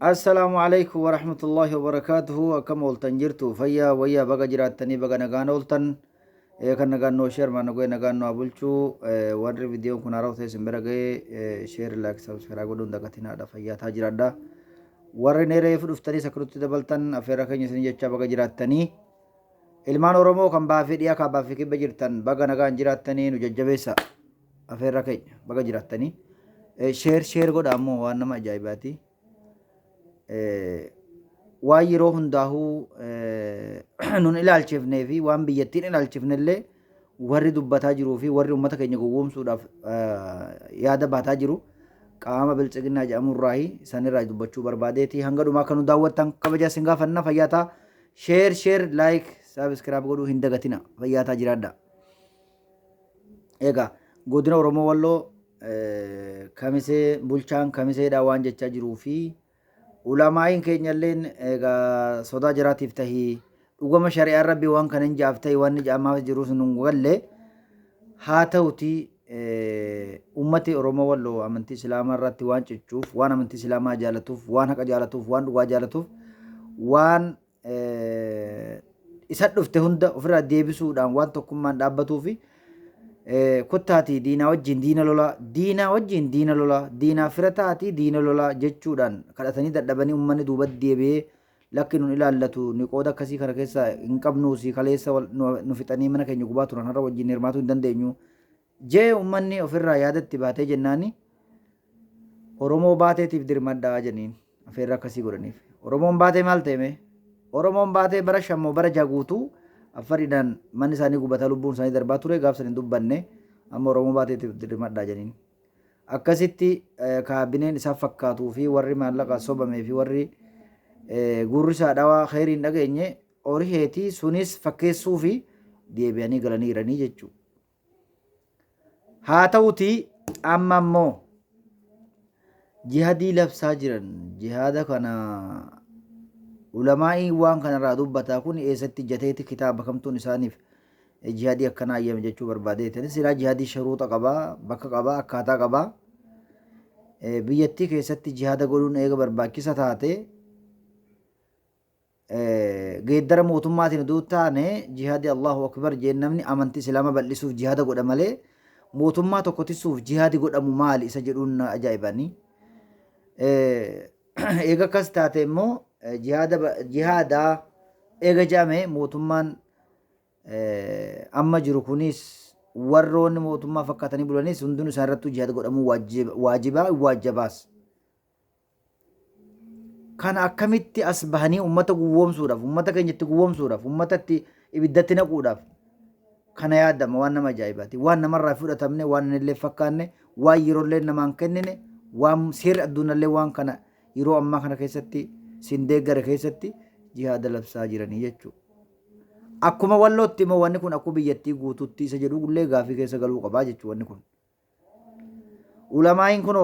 السلام عليكم ورحمة الله وبركاته. أكم ولتن جرتو فيا ويا بقى جراتني بقى نغان ولتن kan nagaan noo share maa nagoe nagaan noo bulchuu warri viidiyoon kun haaraa ta'e simbira ga'ee share like subscribe godhuun dagatinadha fayyaataa jiraadha warri neeree fudhuftanii sakrutti dabaltan affeera keenya isin jecha baga jiraattanii ilmaan oromoo kan baafii dhiyaa kan baafii kibba jirtan baga nagaan jiraattanii nu jajjabeessa affeera keenya baga jiraattanii share godha ammoo waan nama ajaa'ibaati. waan yeroo hundaahuu nun ilaalchifnee fi waan biyyattiin ilaalchifnellee warri dubbataa jiruu fi warri uummata keenya gowwoomsuudhaaf yaada baataa jiru qaama bilchiginaa jedhamurraahi sanirraa dubbachuu barbaadeeti hanga dhumaa kan nu daawwattan kabaja isin gaafanna fayyaataa share like subscribe godhuu hin dagatina fayyaataa jiraadha. Egaa godina Oromoo Walloo kamisee bulchaan kamiseedha waan jechaa jiruu fi ulamaa'in keenyalleen egaa sodaa jiraatiif tahii dhugama shari'aa rabbii waan kana hin jaaf tahii waan jaamaaf jiru sun galle haa ta'uti ummati Oromoo Walloo amantii Islaamaa irratti waan cichuuf waan amantii Islaamaa jaalatuuf waan haqa jaalatuuf waan dhugaa jaalatuuf waan isa dhufte hunda ofirraa deebisuudhaan waan tokkummaan dhaabbatuufi kottaati diinaa wajjin diina lola diinaa fira taati diina lola jechuudhaan kadhatanii dadhabanii ummanni duuba deebi'ee lakki nun ilaallatu ni qooda akkasii kana keessa hin qabnuusi kaleessa nu fixanii mana keenya gubaa turan har'a wajjin hirmaatuu hin dandeenyu jee ummanni ofirraa yaadatti baatee jennaani Oromoo baateetiif dirmadhaa jeniin affeerra akkasii godhaniif Oromoon baatee maal ta'eme Oromoon baatee bara shammoo bara jaguutuu affariidhaan manni isaanii gubataa lubbuun isaanii darbaa ture gaafsan hin dubbanne amma Oromoo baateetiif dirmadhaa jeniin akkasitti kaabineen isaa fakkaatuu fi warri maallaqa sobamee fi warri gurri isaa dhawaa khayrii hin dhageenye horii heetii sunis fakkeessuu fi deebi'anii galaniiranii jechuudha. Haa ta'uti amma ammoo jihadii labsaa jiran jihaada kana ulamaa'ii waan kanarraa dubbataa kun eessatti jateeti kitaaba kamtuun isaaniif jihadii akkana ayyame jechuu barbaadeetani silaa jihadii sharuuxa qabaa bakka qabaa akkaataa qabaa biyyattii keessatti jihada godhuun eega barbaachisa taate geeddara mootummaatiin aduu taane jihadii Allahu akbar jeen namni amantii islaama bal'isuuf jihada godha malee mootummaa tokko tisuuf jihadi godhamu maali isa jedhuun ajaa'ibanii eega akkas taate immoo jihaadaa eega jaame mootummaan amma jiru kunis warroonni mootummaa fakkaatanii bulanis hundinuu isaan irrattuu jihaada godhamuu waajibaas. Kana akkamitti as bahanii uummata gowwoomsuudhaaf uummata keenyatti gowwoomsuudhaaf uummatatti ibiddatti naquudhaaf kana yaadama waan nama ajaa'ibaati waan namarraa fudhatamne waan illee fakkaanne waan yeroollee namaan kennine waan seerri adduunallee waan kana yeroo ammaa kana keessatti sindeeggara keessatti jihaada labsaa jiranii jechuudha. Akkuma Wallootti immoo wanni kun akkuma biyyattii guutuutti isa jedhu illee gaafii keessa galuu qabaa jechuudha wanni kun. Ulamaa'iin kun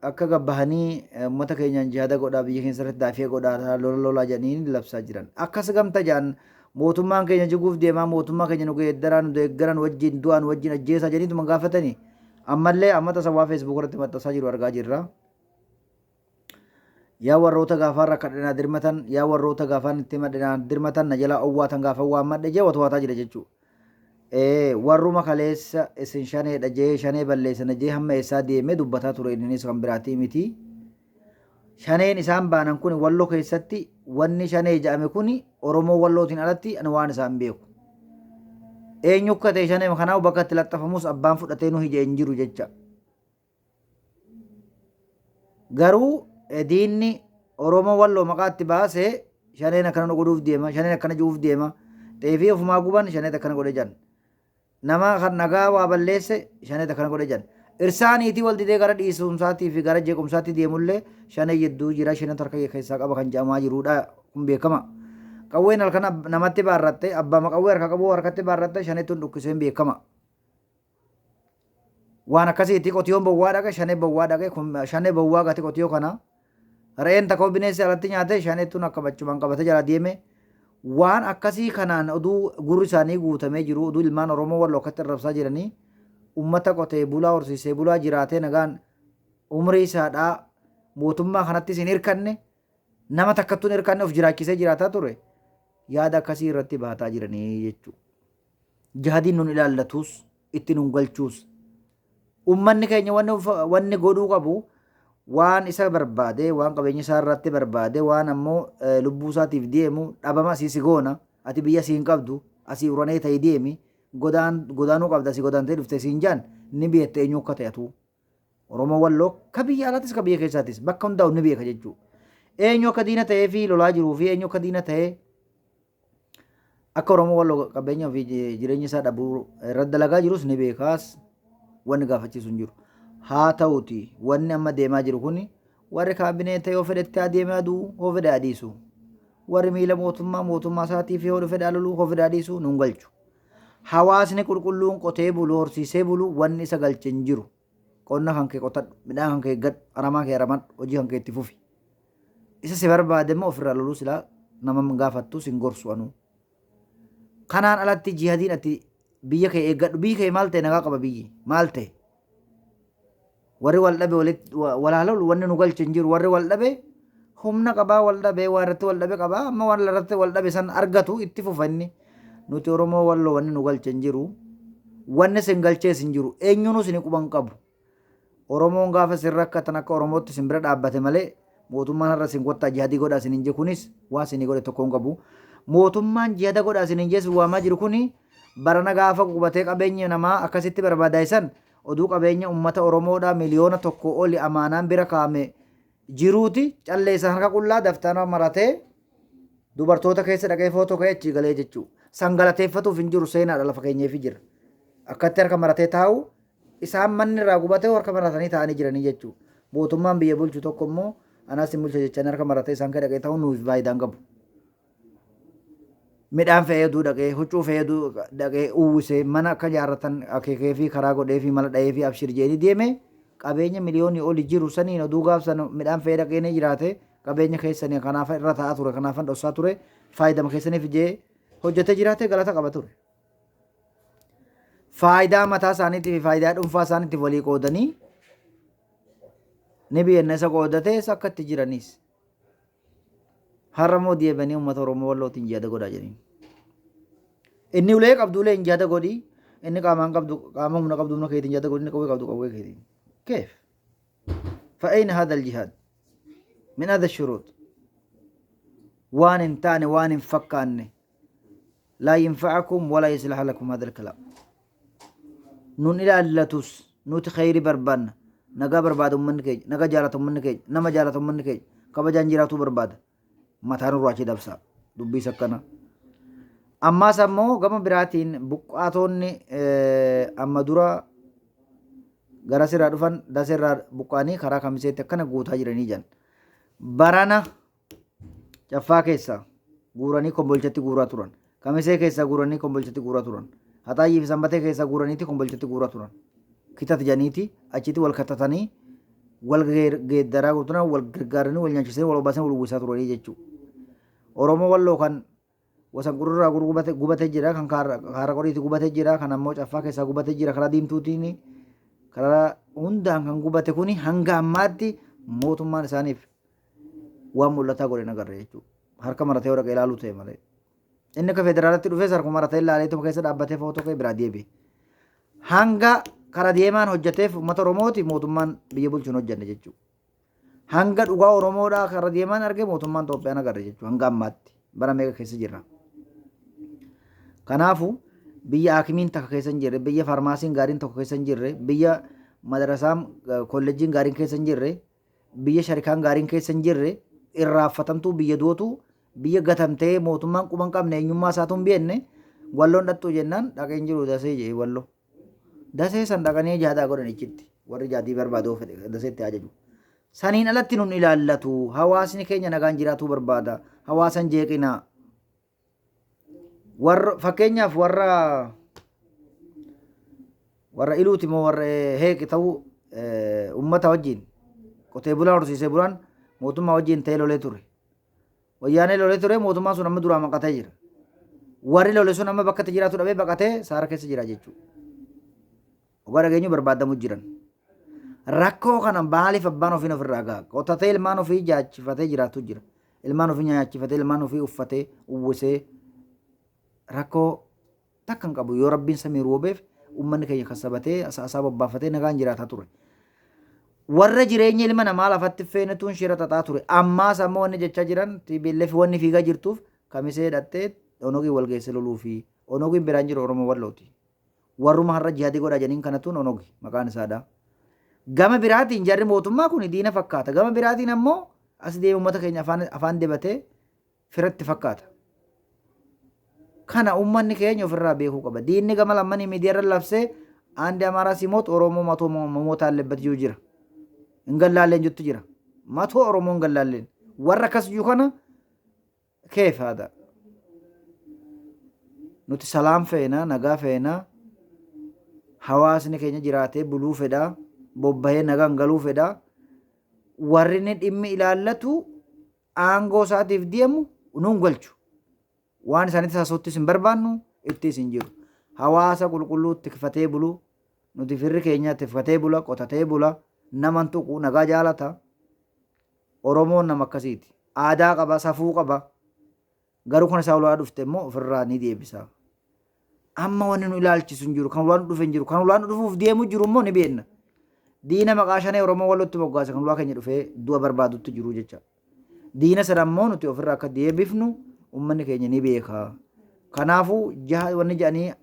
akka gabbahanii uummata keenyaan jihaada godhaa biyya keessa irratti daafee godhaa lolaa jedhanii labsaa jiran. Akkas gamta jaan mootummaan keenya jiguuf deemaa mootummaa keenya nu deeggaran wajjin du'aan wajjin ajjeesaa jedhaniituma gaafatanii ammallee amma tasawwaa feesbuuk irratti maxxansaa jiru argaa jirra. Yaa warroota gaafaan rakkadhanaa dirmatan yaa warroota gaafaan itti madhanaa dirmatan na jalaa owwaatan gaafa waan madhe jee watwaataa jira jechuudha. Warruma kaleessa isin shaneedha jee shanee balleessana jee hamma eessaa deemee dubbataa ture innis kan biraatii miti. Shaneen isaan baanan kun Walloo keessatti wanni shanee jedhame kun Oromoo Wallootiin alatti waan isaan beeku. Eenyu akka ta'e shanee kanaaf bakka itti laxxafamus abbaan fudhatee nu hije hin jiru jecha. Garuu diinni Oromoo Walloo maqaatti baasee shaneen akkana godhuuf deema shaneen akkana jiruuf deema xeefii ofumaa guban shaneen akkana godhe jan nama kan nagaa waa balleesse shaneen akkana godhe jan irsaaniitii wal didee gara dhiisumsaatii fi gara jeequmsaatti deemullee shaneen yedduu jira shaneen harka keessaa qaba kan jedhamaa jirudha kun beekama qawween halkan namatti baarratte abbaa qawwee harka qabu harkatti baarratte shaneetuun dhukkiseen beekama. Waan akkasiitti qotiyyoon bowwaa dhaqe shanee bowwaa dhaqe shanee bowwaa gati qotiyyoo kana re'een takka bineensi alatti nyaate shaneettuun akka bachumaan qabate jala deeme waan akkasii kanaan oduu gurri isaanii guutamee jiru oduu ilmaan Oromoo Walloo akkatti arrabsaa jiranii ummata qotee bulaa horsiisee bulaa jiraatee nagaan umrii isaadhaa mootummaa kanattis hin hirkanne nama takkattuun hirkanne of jiraachisee jiraataa ture yaada akkasii irratti baataa jiranii jechuudha. Jihadiin nun ilaallatus itti nun galchuus ummanni keenya wanni godhuu qabu waan isa barbaade waan qabeenya isaa irratti barbaade waan ammoo lubbuu isaatiif deemu dhabama asii si goona ati biyya siin qabdu asii uranee ta'ee deemi godaanuu qabda asii godaantee dhufte siin jaan ni beekte eenyu akka ta'atu Oromoo Walloo ka biyya alaatis ka biyya keessaatis bakka hundaa'u ni beeka jechuudha. Eenyu akka diina ta'ee fi lolaa jiruu fi eenyu akka diina ta'ee akka Oromoo Walloo qabeenya fi jireenya isaa dhabuu irratti dalagaa jirus ni beekaas wanni gaafachiisu hin jiru. Haa ta'uti wanni amma deemaa jiru kun warri kaabineeta yoo fedhetti adeemee aduu hoo fedhe adiisu warri miila mootummaa isaatiif yoo fedhe aloluu hoo fedhe adiisu nun galchu. Hawaasni qulqulluun qotee bulu horsiisee bulu wanni isa galche hin jiru. Qonna kan kee qotadhu midhaan kan kee gad aramaa kee aramadhu hojii kan kee itti fufi. Isa si barbaade immoo ofirraa loluu silaa nama gaafattu sin gorsu anuu. Kanaan alatti jihadiin ati biyya kee eeggadhu biyyi kee maal ta'e nagaa qaba biyyi maal ta'e warri wal dhabe walaalolu wanni nu galche hin jiru warri wal dhabe humna qabaa wal dhabe waan irratti wal dhabe qabaa amma waan irratti wal dhabe san argatu itti fufanni nuti Oromoo Walloo wanni nu galche hin jiru wanni sin galchees hin jiru eenyuunu sin quban qabu Oromoon gaafa sin rakkatan akka Oromootti sin bira dhaabbate malee mootummaan har'a sin gottaa jihadii godhaa sin hin je kunis waa sin godhe tokko hin qabu mootummaan jihada godhaa sin hin jeesu waamaa jiru kuni barana gaafa qubatee qabeenya namaa akkasitti barbaadaisan oduu qabeenya ummata Oromoodhaa miliyoona tokko oli amaanaan bira kaame jiruuti callee isa harka qullaa daftaanaa maratee dubartoota keessa dhaqee footoo ka'ee achi galee jechuu sangalateeffatuuf hin jiru seenaadha lafa keenyeef jira akkatti harka maratee taa'u isaan manni irraa gubatee harka maratanii taa'anii jiranii jechuu mootummaan biyya bulchu tokko immoo anaas hin bulcha jechaan harka maratee isaan ka dhaqee ta'u nuuf faayidaan qabu. Midhaan fayyaduu dhaqee huccuu fayyaduu dhaqee uwwisee mana akka jaarratan akeekee fi karaa godhee fi mala dha'ee fi abshir jeeni deeme qabeenya miliyoonii oli jiru saniin oduu gaafsan midhaan fayyada qeenee jiraate qabeenya keessanii kanaaf irra taa'aa ture kanaaf dhossaa ture faayidama keessaniif jee hojjetee jiraate galata qaba ture. Faayidaa mataa isaaniitii fi faayidaa dhuunfaa isaaniitiif walii qoodanii ni biyyanna isa qoodatees akka itti jiraniis. Har'a moo deebanii uummata Oromoo Wallootiin jihada godhaa jedhanii. Inni ulee qabdu ulee hin jihada godhii inni qaamaan qabdu qaama humna qabdu humna keetiin jihada godhii inni qawwee qabdu qawwee keetiin. Keef? فأين هذا الجهاد؟ من هذا الشروط وان انتاني وان انفكاني لا ينفعكم ولا يصلح لكم هذا الكلام نون إلى اللتوس نوت خيري بربان نجا برباد من كيج نجا جارة من كيج نما جارة من كيج كبجان جراتو برباد mataan urraachi dabsa dubbii sakkana ammaas ammoo gama biraatiin buqqaatonni amma dura gara sirraa dhufan dasirraa buqqaanii karaa kamiseetti akkana guutaa jiranii jan barana caffaa keessa guuranii kombolchatti guuraa turan kamisee keessa guuranii kombolchatti guuraa turan hataayii fi sanbatee keessa guuraniiti kombolchatti guuraa turan kitat janiiti achitti wal kattatanii wal geeddaraa guutunan wal gargaaranii wal nyaachisanii wal obaasan wal uwwisaa turanii jechuudha. Oromoo Walloo kan wasan gururraa gubatee jira kan kaara qoriitti gubatee jira kan ammoo caffaa keessaa gubatee jira karaa diimtuutiin karaa hundaan kan gubate kuni hanga ammaatti mootummaan isaaniif waan mul'ataa godhe agarra jechuudha. Harka maratee dhaqee ilaaluu ta'e malee. Inni akka federaalatti dhufee harka maratee ilaalee tokko keessa dhaabbatee footoo ka'ee biraa deebi'e. Hanga karaa deemaan hojjeteef uummata Oromooti mootummaan biyya bulchuun hojjenne jechuudha. Hanga dhugaa Oromoodhaa karaa deemaan arge mootummaan Itoophiyaan agarre jechuudha hanga ammaatti bara meeqa keessa jirra. Kanaafuu biyya haakimiin takka keessa hin jirre biyya faarmaasiin gaariin tokko keessa hin jirre biyya madarasaan kolleejjiin gaariin keessa hin jirre biyya sharikaan gaariin keessa hin jirre irraaffatamtuu biyya dootu biyya gatamtee mootummaan quban qabne eenyummaa isaatu hin beekne walloon dhattuu jennaan dhaqeen jiru dasee jee walloo. Dasee san dhaqanii jaadaa godhan ichitti warri jaadii barbaadoo fedhe daseetti ajaju. Saniin alatti nun ilaallatu hawaasni keenya nagaan jiraatuu barbaada hawaasan jeeqinaa warra fakkeenyaaf warra iluuti moo warra heeqi ta'uu ummata wajjin qotee bulaa horsiisee bulaan mootummaa wajjin ta'ee lolee ture wayyaanee lolee ture mootummaan sun amma duraa maqatee jira warri lolee sun amma bakka itti jiraatu dhabee baqatee saara keessa jira jechuudha. Ogaa dhageenyu barbaadamu jiran rakkoo kana maaliif abbaan ofiin ofirraa ga'a? Qotatee ilmaan ofii jaachifatee jiraatu jira. Ilmaan ofii nyaachifatee ilmaan ofii uffatee uwwisee rakkoo takka hin qabu. Yoo rabbiin samii roobeef uummanni keenya kasabatee asaa bobbaafatee nagaan jiraataa ture. Warra jireenya ilma namaa lafatti feenetuun shira xaxaa ture. Ammaas ammoo wanni jechaa jiran tiibeelleef wanni fiigaa jirtuuf kamisee hidhattee onogii wal geesse loluu fi onogiin biraan jiru Oromoo wallooti. Warruma har'a jihaadii godhaa janiin kanatuun onogi maqaan isaadha. Gama biraatiin jarri mootummaa kun diina fakkaata. Gama biraatiin ammoo as deemee uummata keenya afaan dibatee firatti fakkaata. Kana uummanni keenya ofirraa beekuu qaba. Diinni gama lammanii miidiyaarra labsee aandi amaaraa simoot Oromoo matoo mamootaan lebbatu jira. Hin gallaalleen jettu jira. Matoo Oromoo hin gallaalleen. Warra akkas jiru kana keefaadha. Nuti salaam feena, nagaa feena, hawaasni keenya jiraatee buluu fedhaa, bobbahee nagaan galuu fedhaa. Warri inni dhimmi ilaallatu aangoo isaatiif deemu nuun galchu. Waan isaanitti haasoftis hin barbaannu ittis hin jiru. Hawaasa qulqulluu tikfatee bulu, nuti firri keenya tikfatee bula, qotatee bula, nama hin tuqu, nagaa jaalata. Oromoon nama akkasiiti. Aadaa qaba, safuu qaba. Garuu kan isaa ulaa dhufte immoo ofirraa ni deebisa. Amma wanni nu ilaalchisu hin jiru, kan ulaan dhufe hin jiru, kan ulaan dhufuuf deemu jiru immoo ni beekna. Diina maqaa shanee Oromoo wallotti moggaasa kan ulaa keenya dhufee du'a barbaadutti jiru jecha. Diina sana immoo nuti ofirraa akka deebifnu uummanni keenya ni beeka. Kanaafuu wanni jedhanii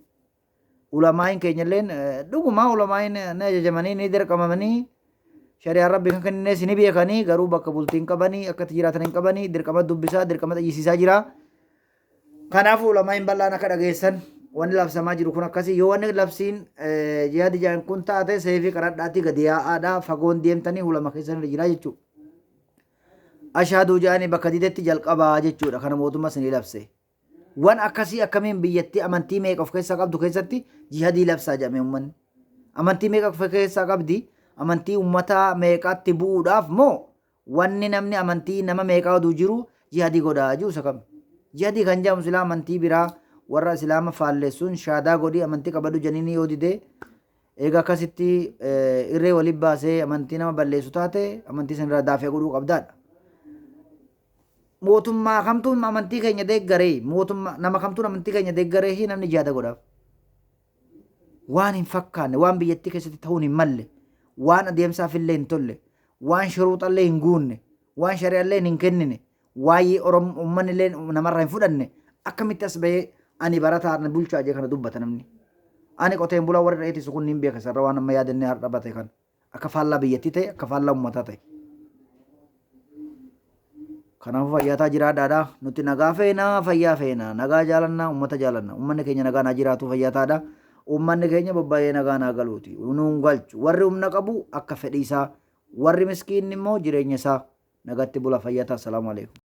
ulamaayin keenya illeen dhugumaa ulamaayin ni ajajamanii ni dirqamamanii shari'aan rabbii kan kenninees ni beekanii garuu bakka bultiin qabanii akkatti jiraatan hin qabanii dirqama dubbisaa dirqama xayyisiisaa jira. Kanaafuu ulamaayin bal'aan akka dhageessan wanni labsamaa jiru kun akkasii yoo wanni labsiin jihaadi jaan kun taate seefii qaradhaatti gadi yaa'aadhaa fagoon deemtanii ulama keessan jira jechuudha. Ashaaduu jedhanii bakka diidetti jalqabaa jechuudha kana mootummaa isinii labse. Waan akkasii akkamiin biyyattii amantii meeqa of keessaa qabdu keessatti jihaadii labsaa jedhame uummanni. Amantii meeqa of keessaa qabdi amantii uummataa meeqaatti bu'uudhaaf moo wanni namni amantii nama meeqaa oduu jiru jihaadii godhaa jiru isa kam. Jihaadii kan jedhamu silaa amantii biraa warra islaama faalleessuun shaadaa godhii amantii qabadhu janiin yoo didee egaa akkasitti irree waliin baasee amantii nama balleessu taate amantii sanirraa daafee godhuu qabdaadha. Mootummaa kamtuun amantii keenya deeggaree mootummaa nama kamtuun amantii keenya deeggaree hi namni jihaada godhaaf. Waan hin fakkaanne waan biyyattii keessatti ta'uun hin malle waan adeemsaaf illee hin tolle waan shiruuxallee hin guunne waan shari'allee hin kennine waa'ee uummanni illee namarraa hin fudhanne akkamitti as bahee ani barataan bulchaa jee kana dubbata namni. Ani qoteen bulaa warri dheetisu kun hin beeka sarara waan amma yaadannee har'a bate kan akka faallaa biyyattii ta'e akka faallaa uummataa ta'e. Kanaafuu fayyaataa jiraadhaadha. Nuti nagaa feenaa fayyaa feenaa nagaa jaalannaa uummata jaalanna uummanni keenya nagaa naa jiraatu fayyaataadha. Uummanni keenya bobba'ee nagaa naa galuuti. Nuun galchu warri humna qabu akka fedhiisaa warri miskiinni immoo jireenya isaa nagatti bula fayyaataa. Assalaamu alaikum.